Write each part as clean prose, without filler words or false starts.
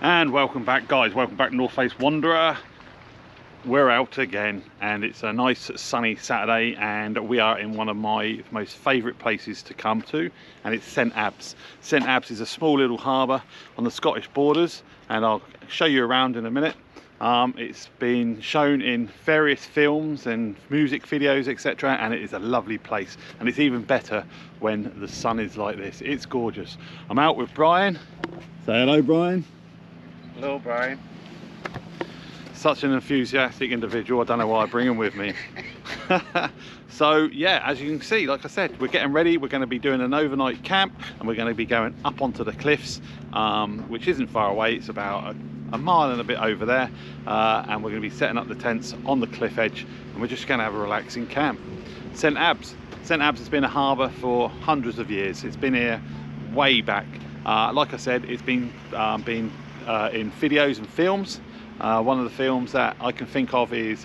And welcome back, guys. Welcome back, North Face Wanderer. We're out again, and it's a nice sunny Saturday, and we are in one of my most favourite places to come to, and it's St Abbs. St Abbs is a small little harbour on the Scottish borders, and I'll show you around in a minute. It's been shown in various films and music videos, etc., and it is a lovely place, and it's even better when the sun is like this. It's gorgeous. I'm out with Brian. Say hello, Brian. Hello, Brian. Such an enthusiastic individual. I don't know why I bring him with me. So yeah, as you can see, like I said, we're getting ready. We're going to be doing an overnight camp, and we're going to be going up onto the cliffs, which isn't far away. It's about a mile and a bit over there, and we're going to be setting up the tents on the cliff edge, and we're just going to have a relaxing camp. St Abbs. St Abbs has been a harbour for hundreds of years. It's been here way back. Like I said, it's been in videos and films. One of the films that I can think of is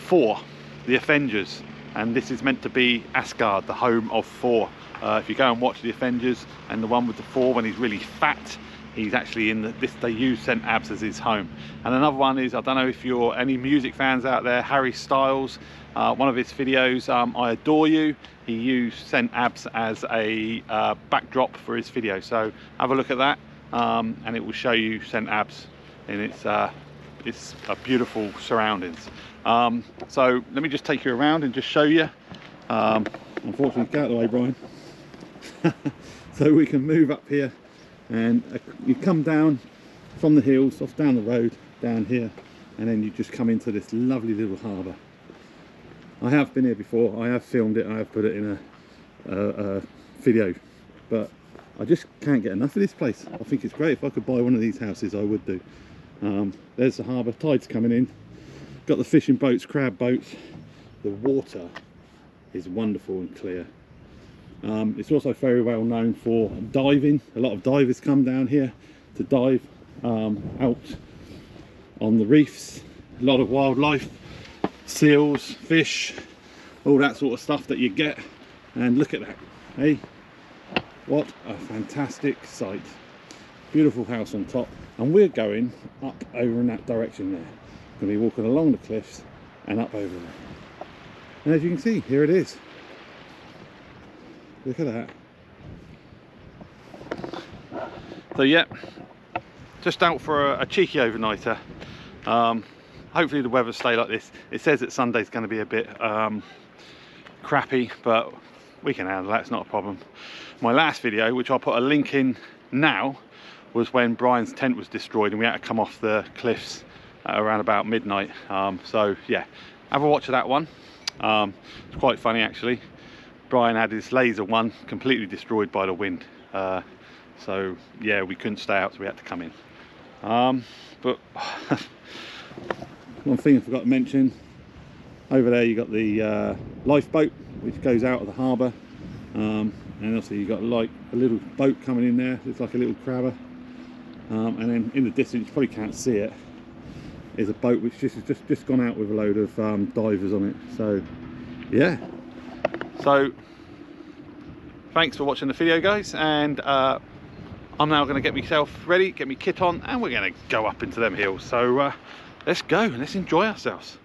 Thor, the Avengers, and this is meant to be Asgard, the home of Thor. If you go and watch the Avengers, and the one with the Thor when he's really fat, he's actually in this. They use St Abbs as his home. And another one is, I don't know if you're any music fans out there, Harry Styles, one of his videos, I Adore You, he used St Abbs as a backdrop for his video. So have a look at that, and it will show you St Abbs in its a beautiful surroundings. So let me just take you around and just show you. Unfortunately, get out of the way, Brian. So we can move up here, and you come down from the hills, off down the road, down here, and then you just come into this lovely little harbour. I have been here before, I have filmed it, I have put it in a video, but I just can't get enough of this place. I think it's great. If I could buy one of these houses, I would do. There's the harbour, tide's coming in, got the fishing boats, crab boats. The water is wonderful and clear. It's also very well known for diving. A lot of divers come down here to dive out on the reefs. A lot of wildlife, seals, fish, all that sort of stuff that you get. And look at that, hey, what a fantastic sight. Beautiful house on top, and we're going up over in that direction there. Going to be walking along the cliffs and up over there, and as you can see, here it is. Look at that. So yeah, just out for a cheeky overnighter. Hopefully the weather stay like this. It says that Sunday's going to be a bit crappy, but we can handle that. It's not a problem. My last video, which I'll put a link in now, was when Brian's tent was destroyed and we had to come off the cliffs at around about midnight. So yeah, have a watch of that one. It's quite funny actually. Brian had his laser one completely destroyed by the wind, so yeah, we couldn't stay out, so we had to come in. But one thing I forgot to mention, over there you got the lifeboat which goes out of the harbour, and also you got like a little boat coming in there. It's like a little crabber, and then in the distance, you probably can't see it, is a boat which just gone out with a load of divers on it. So yeah, so thanks for watching the video, guys, and I'm now going to get myself ready, get my kit on, and we're going to go up into them hills. So let's go and let's enjoy ourselves.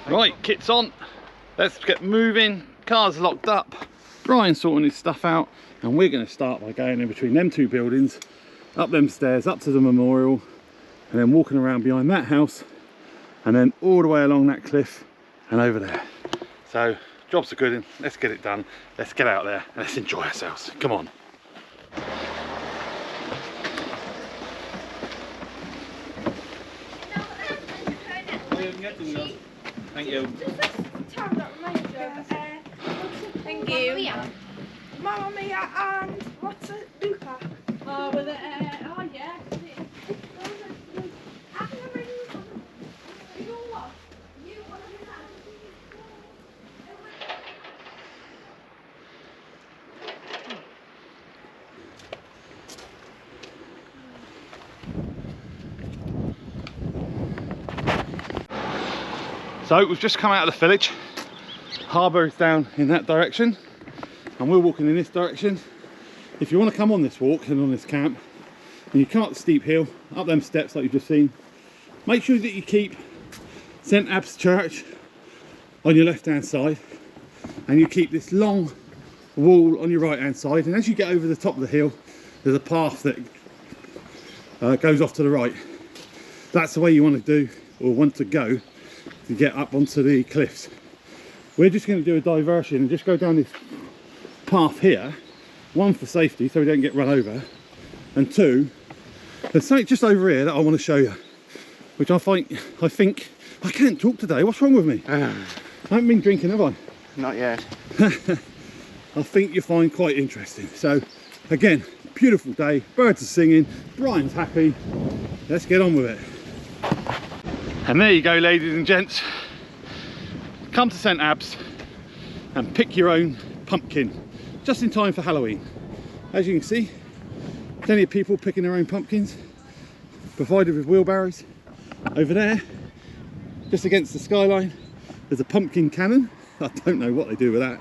Right, kit's on, let's get moving. Car's locked up, Brian's sorting his stuff out, and we're going to start by going in between them two buildings, up them stairs, up to the memorial, and then walking around behind that house, and then all the way along that cliff and over there. So jobs are good, and let's get it done. Let's get out there and let's enjoy ourselves. Come on. Thank you. Thank you. Mamma Mia and what's it? Luca. Oh, with it. Oh yeah. So we've just come out of the village. Harbour is down in that direction, and we're walking in this direction. If you want to come on this walk and on this camp, and you come up the steep hill, up them steps like you've just seen. Make sure that you keep St Abbs Church on your left hand side, and you keep this long wall on your right hand side, and as you get over the top of the hill there's a path that goes off to the right. That's the way you want to do, or want to go, to get up onto the cliffs. We're just going to do a diversion and just go down this path here, one for safety so we don't get run over, and two, there's something just over here that I want to show you, which I think I can't talk today. What's wrong with me? I haven't been drinking, have I? Not yet. I think you'll find quite interesting. So again, beautiful day, birds are singing, Brian's happy, let's get on with it. And there you go, ladies and gents, come to St Abbs and pick your own pumpkin just in time for Halloween. As you can see, plenty of people picking their own pumpkins, provided with wheelbarrows. Over there, just against the skyline, there's a pumpkin cannon. I don't know what they do with that.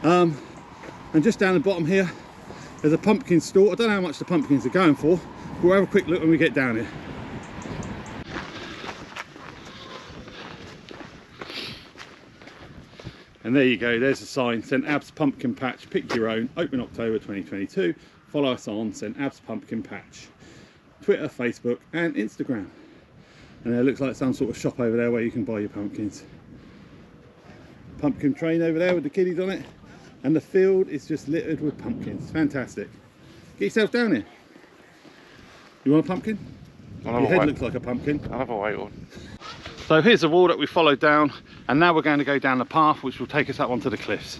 And just down the bottom here, there's a pumpkin store. I don't know how much the pumpkins are going for, but we'll have a quick look when we get down here. And there you go, there's a sign, St Abbs Pumpkin Patch, pick your own, open October 2022. Follow us on St Abbs Pumpkin Patch, Twitter, Facebook and Instagram. And there looks like some sort of shop over there where you can buy your pumpkins. Pumpkin train over there with the kiddies on it, and the field is just littered with pumpkins. Fantastic. Get yourself down here. You want a pumpkin? Your head looks like a pumpkin. I'll have a white one. So here's the wall that we followed down, and now we're going to go down the path which will take us up onto the cliffs.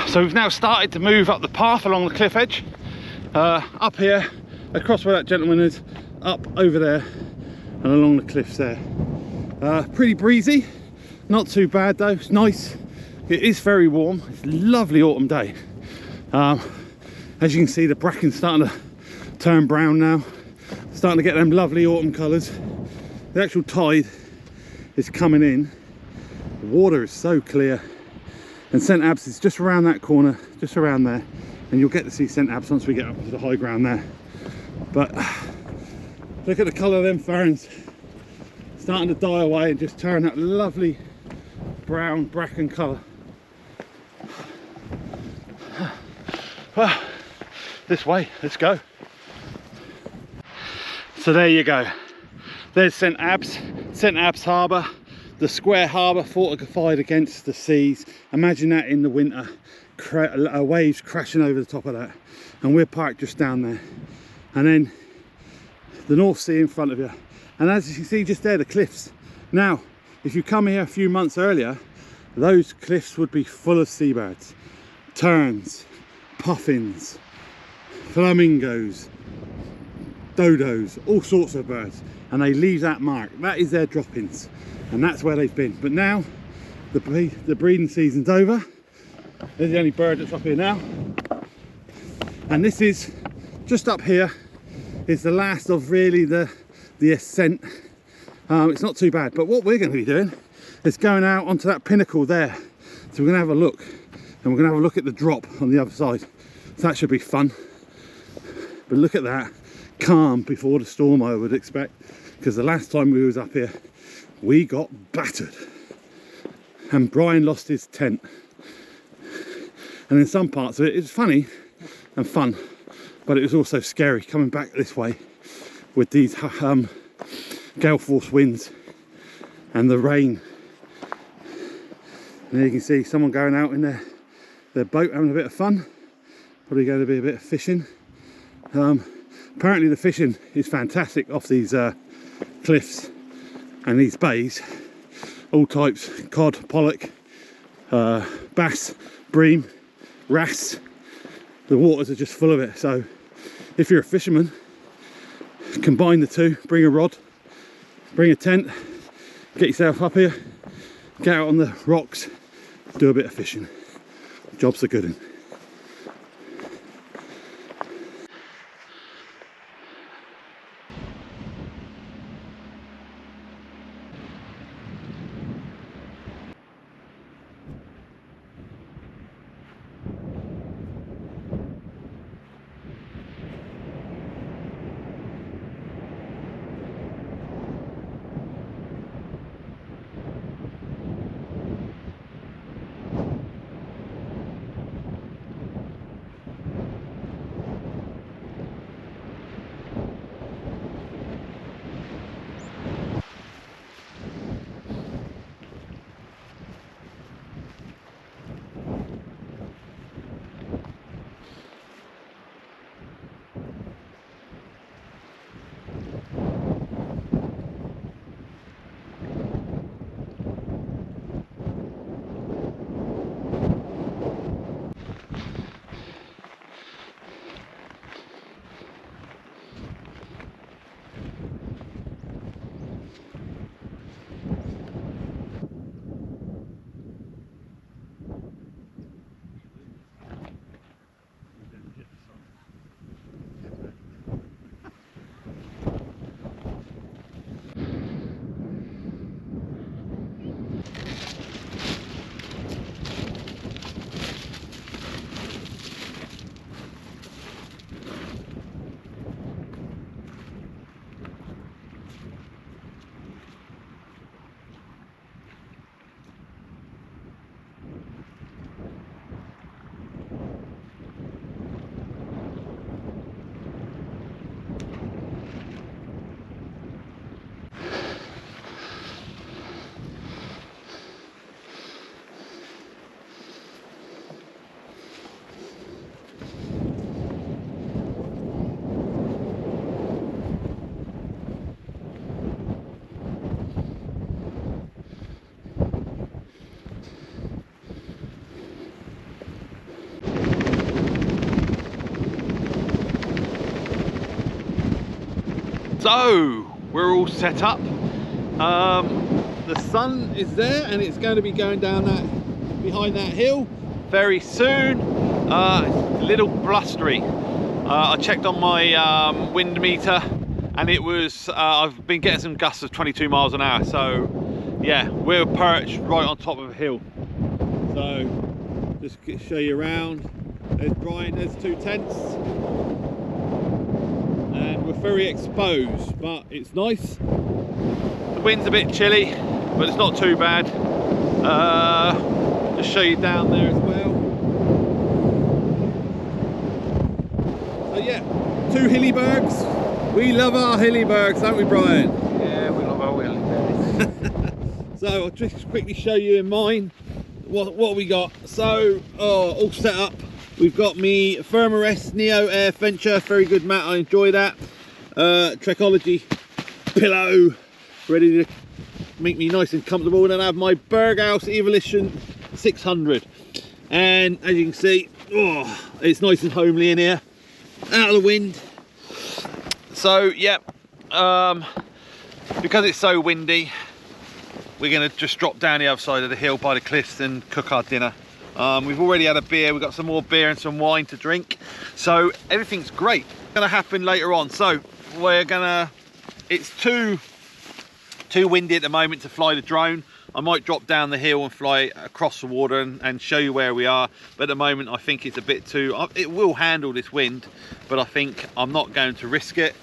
So we've now started to move up the path along the cliff edge, up here, across where that gentleman is, up over there and along the cliffs there. Pretty breezy, not too bad though, it's nice. It is very warm, it's a lovely autumn day. As you can see, the bracken's starting to turn brown now, starting to get them lovely autumn colours. The actual tide is coming in, the water is so clear. And St Abbs is just around that corner, just around there, and you'll get to see St Abbs once we get up to the high ground there. But look at the colour of them ferns, starting to die away and just turn that lovely brown bracken colour. Well, this way, let's go. So there you go, there's St Abbs Harbour. The square harbour fortified against the seas. Imagine that in the winter, waves crashing over the top of that, and we're parked just down there, and then the North Sea in front of you, and as you can see just there, the cliffs. Now if you come here a few months earlier, those cliffs would be full of seabirds, terns, puffins, flamingos, dodos, all sorts of birds, and they leave that mark. That is their droppings, and that's where they've been. But now the breeding season's over. There's the only bird that's up here now, and this is just up here is the last of really the ascent. It's not too bad, but what we're going to be doing is going out onto that pinnacle there. So we're going to have a look, and we're going to have a look at the drop on the other side. So that should be fun. But look at that, calm before the storm, I would expect, because the last time we was up here we got battered, and Brian lost his tent, and in some parts of it was funny and fun, but it was also scary coming back this way with these gale force winds and the rain. And there you can see someone going out in their their boat having a bit of fun. Probably going to be a bit of fishing. Apparently the fishing is fantastic off these cliffs and these bays. All types: cod, pollock, bass, bream, wrasse. The waters are just full of it. So if you're a fisherman, combine the two. Bring a rod, bring a tent, get yourself up here, get out on the rocks, do a bit of fishing. Job's a good one. So we're all set up. The sun is there and it's going to be going down that behind that hill very soon. It's a little blustery. I checked on my wind meter and it was I've been getting some gusts of 22 miles an hour. So yeah, we're perched right on top of a hill. So just show you around. There's Brian, there's two tents. And we're very exposed, but it's nice. The wind's a bit chilly, but it's not too bad. Just show you down there as well. So yeah, two hilly bergs. We love our hilly bergs, don't we, Brian? Yeah, we love our hilly bergs. So I'll just quickly show you in mine what we got. So all set up. We've got me Thermarest Neo Air Venture, very good mat, I enjoy that. Trekology pillow, ready to make me nice and comfortable. And then I have my Berghaus Evolution 600. And as you can see, it's nice and homely in here, out of the wind. So yeah, because it's so windy, we're gonna just drop down the other side of the hill by the cliffs and cook our dinner. We've already had a beer, we've got some more beer and some wine to drink, so everything's great. Gonna happen later on. So we're gonna, it's too windy at the moment to fly the drone. I might drop down the hill and fly across the water and show you where we are, but at the moment I think it's a bit too, it will handle this wind, but I think I'm not going to risk it.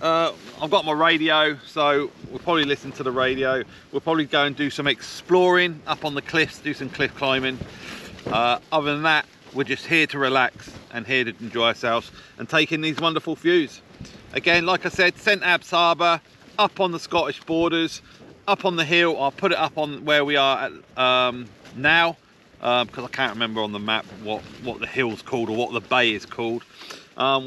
I've got my radio, so we'll probably listen to the radio. We'll probably go and do some exploring up on the cliffs, do some cliff climbing. Other than that, we're just here to relax and here to enjoy ourselves and take in these wonderful views. Again, like I said, St Abbs Harbour, up on the Scottish borders, up on the hill. I'll put it up on where we are at now. because I can't remember on the map what the hill's called or what the bay is called.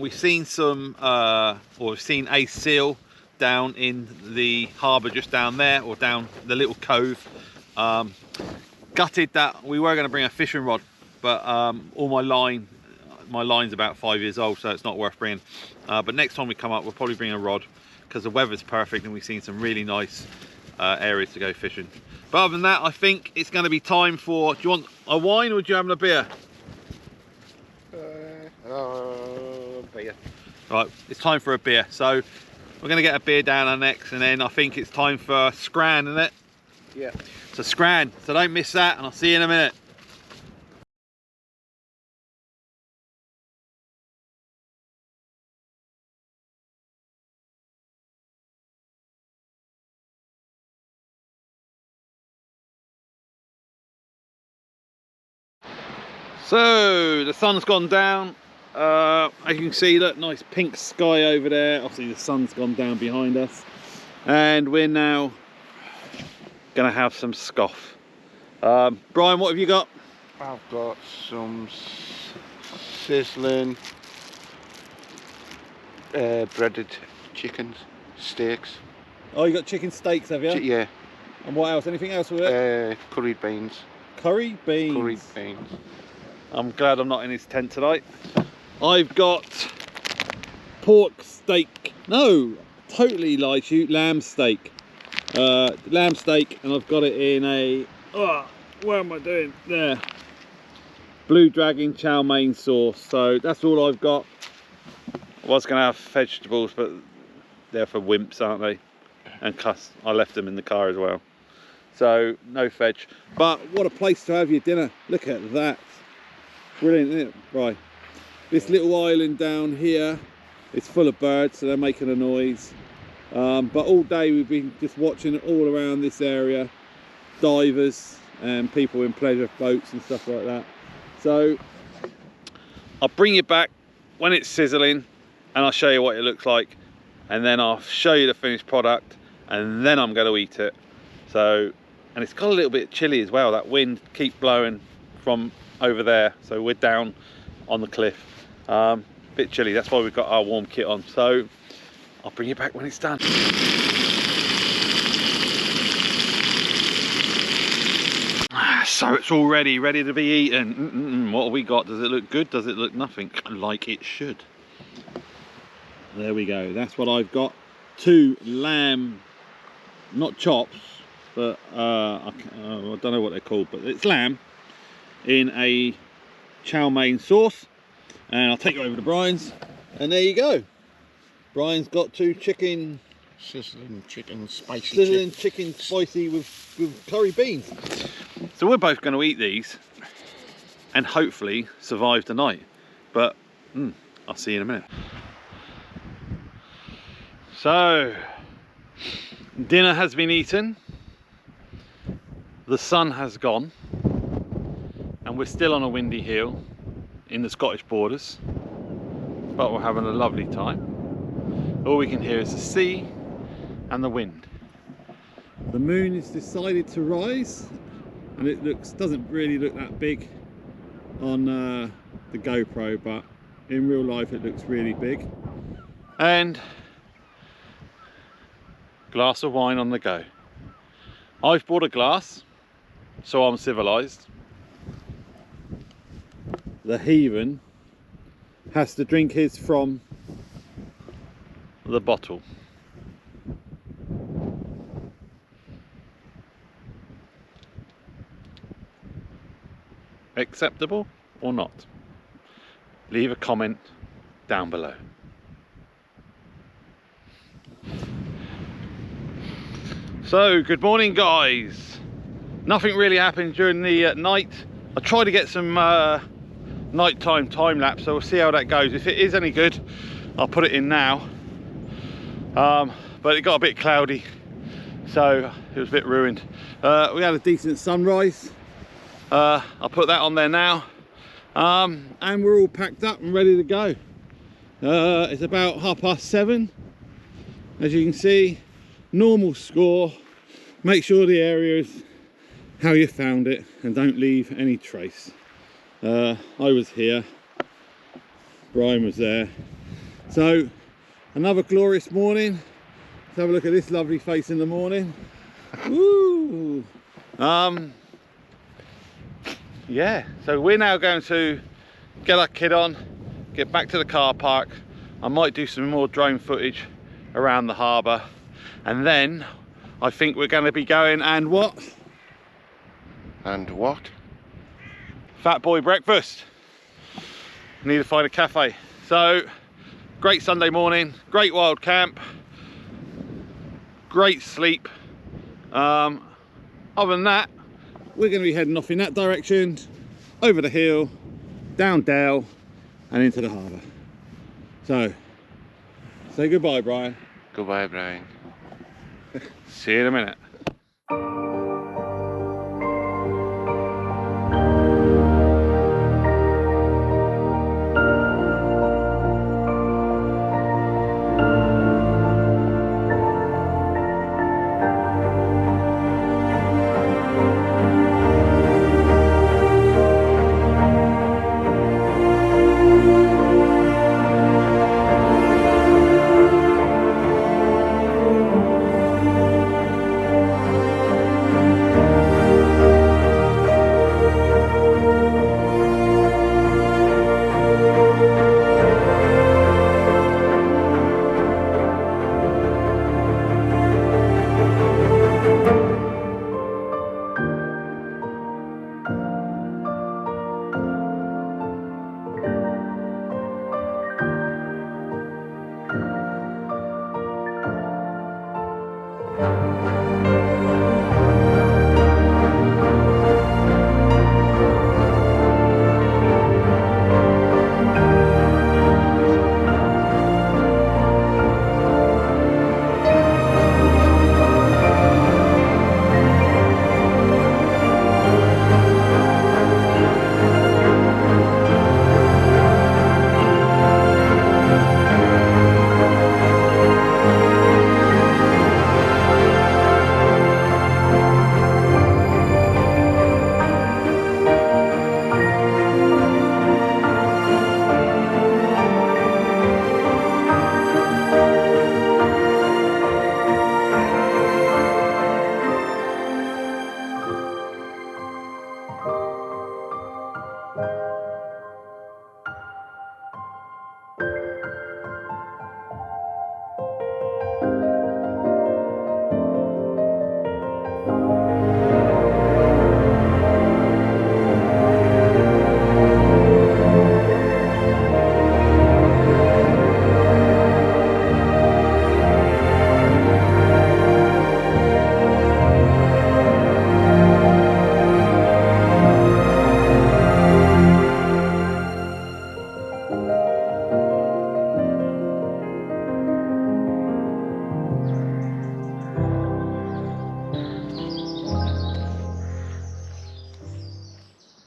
We've seen some, or we've seen a seal down in the harbour just down there, or down the little cove. Gutted that we were going to bring a fishing rod, but all my line's about 5 years old, so it's not worth bringing. But next time we come up, we'll probably bring a rod, because the weather's perfect and we've seen some really nice areas to go fishing. But other than that, I think it's going to be time for, do you want a wine or do you have a beer? Beer. Right, it's time for a beer. So we're going to get a beer down our necks, and then I think it's time for scran, isn't it? Yeah. So scran, so don't miss that, and I'll see you in a minute. So the sun's gone down. As you can see, that nice pink sky over there. Obviously the sun's gone down behind us, and we're now gonna have some scoff. Brian, what have you got? I've got some sizzling breaded chickens, steaks. Oh, you got chicken steaks, have you? Yeah. And what else? Anything else with it? Curried beans. Curry beans. Curried beans. I'm glad I'm not in his tent tonight. I've got pork steak. No, totally lied to you. Lamb steak. Lamb steak, and I've got it in a. Oh, what am I doing? There. Blue Dragon chow mein sauce. So that's all I've got. I was going to have vegetables, but they're for wimps, aren't they? And cuss. I left them in the car as well. So no veg. But what a place to have your dinner. Look at that. Brilliant, isn't it? Right. This little island down here is full of birds, so they're making a noise. But all day we've been just watching it all around this area. Divers and people in pleasure boats and stuff like that. So I'll bring you back when it's sizzling, and I'll show you what it looks like, and then I'll show you the finished product, and then I'm going to eat it. So, and it's got a little bit chilly as well. That wind keeps blowing from over there, so we're down on the cliff. Bit chilly, that's why we've got our warm kit on. So I'll bring you back when it's done. So it's all ready to be eaten. What have we got? Does it look good? Does it look nothing like it should? There we go. That's what I've got. 2 lamb, not chops, but I don't know what they're called, but it's lamb in a chow mein sauce. And I'll take you over to Brian's, and there you go. Brian's got 2 chicken, Sizzling chicken, spicy chicken spicy with curry beans. So we're both going to eat these and hopefully survive the night. But I'll see you in a minute. So dinner has been eaten. The sun has gone, and we're still on a windy hill in the Scottish borders, but we're having a lovely time. All we can hear is the sea and the wind. The moon has decided to rise, and it doesn't really look that big on the GoPro, but in real life it looks really big. And glass of wine on the go. I've bought a glass, so I'm civilized. The heathen has to drink his from the bottle. Acceptable or not? Leave a comment down below. So good morning guys. Nothing really happened during the night. I tried to get some nighttime time lapse, so we'll see how that goes. If it is any good, I'll put it in now. But it got a bit cloudy, so it was a bit ruined. We had a decent sunrise. I'll put that on there now. And we're all packed up and ready to go. It's about 7:30. As you can see, normal score. Make sure the area is how you found it, and don't leave any trace. I was here, Brian was there. So another glorious morning. Let's have a look at this lovely face in the morning. Woo! Yeah, so we're now going to get our kit on, get back to the car park. I might do some more drone footage around the harbour, and then I think we're going to be going and what? And what? Fat boy breakfast. Need to find a cafe. So great Sunday morning, great wild camp, great sleep. Other than that, we're going to be heading off in that direction, over the hill, down Dale and into the harbour. So say goodbye, Brian. Goodbye, Brian. See you in a minute.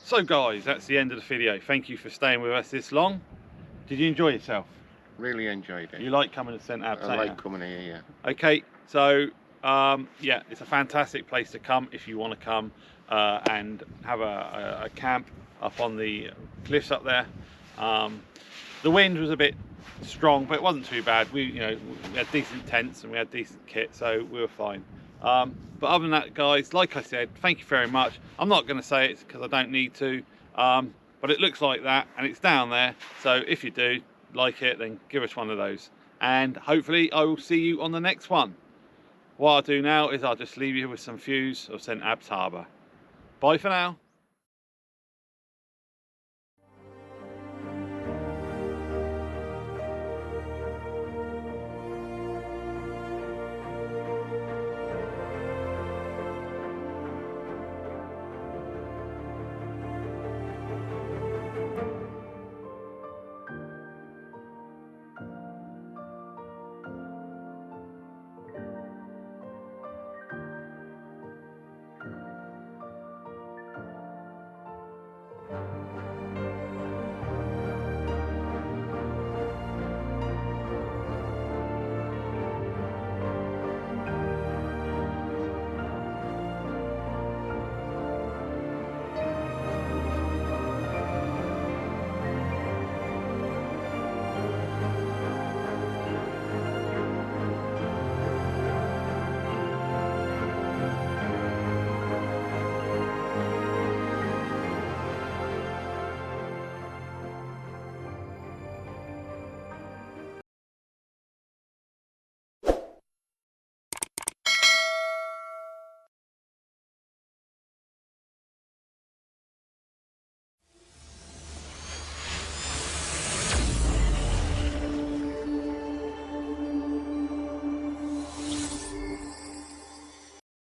So guys, that's the end of the video. Thank you for staying with us this long. Did you enjoy yourself? Really enjoyed it. You like coming to St Abbs? I like coming here, yeah. Okay, so yeah, it's a fantastic place to come if you want to come and have a camp up on the cliffs up there. The wind was a bit strong, but it wasn't too bad. We had decent tents and we had decent kit, so we were fine. But other than that, guys, like I said, thank you very much. I'm not going to say it because I don't need to, but it looks like that and it's down there. So if you do like it, then give us one of those. And hopefully I will see you on the next one. What I'll do now is I'll just leave you with some views of St Abbs Harbour. Bye for now.